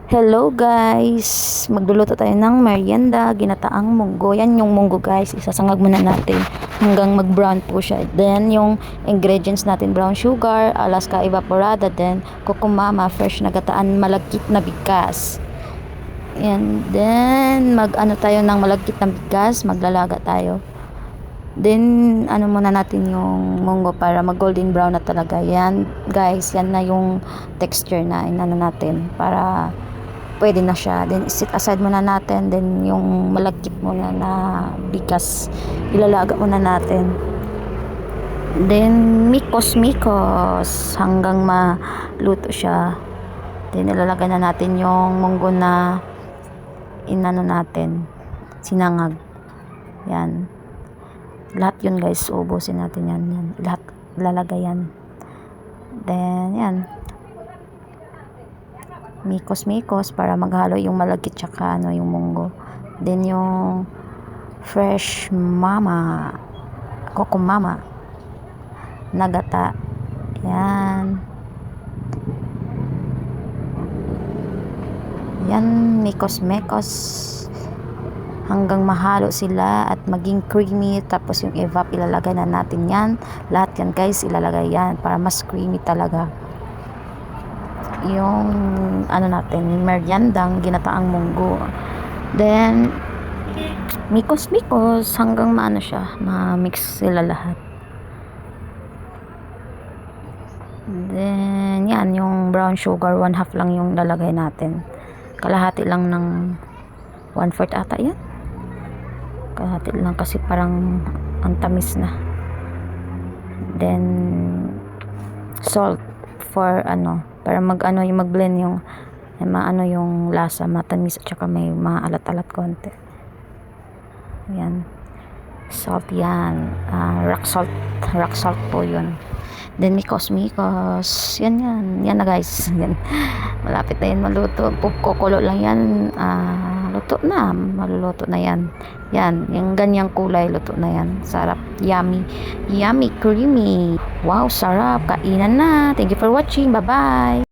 Hello guys! Magluluto tayo ng merienda, ginataang munggo. Yan yung munggo guys, isasangag muna natin hanggang mag brown po siya. Then yung ingredients natin, brown sugar, Alaska evaporada, then kukumama, fresh na gataan, malagkit na bigas. And then mag ano tayo ng malagkit na bigas, maglalaga tayo. Then ano muna natin yung munggo para mag golden brown na talaga. Yan guys, yan na yung texture na inano natin para pwede na siya. Then set aside muna natin. Then yung malagkit muna na bigas ilalaga muna natin. Then mikos hanggang maluto siya. Then ilalagay na natin yung munggo na inano natin, sinangag. Yan lahat yun guys, ubusin natin yan lahat, ilalagay yan. Then yan mikos para maghalo yung malagkit tsaka ano yung munggo. Then yung fresh mama, kukumama nagata, yan mikos hanggang mahalo sila at maging creamy. Tapos yung evap ilalagay na natin yan, lahat yan guys ilalagay yan para mas creamy talaga yung ano natin, meriendang ginataang munggo. Then mikos hanggang maano siya, ma-mix sila lahat. Then yan yung brown sugar, 1/2 lang yung lalagay natin, kalahati lang ng 1/4 ata yan, kalahati lang kasi parang ang tamis na. Then salt for ano, para mag-ano yung mag-blend yung maano yung lasa, matamis at saka may maalat-alat konti. Yan salt yan, rock salt po yun. Then mikos yan na guys. Yan malapit na yan maluto, kukulo lang yan, luto na, maluluto na yan. Yan yung ganyang kulay, luto na yan. Sarap, yummy creamy, wow sarap, kainan na. Thank you for watching, bye bye.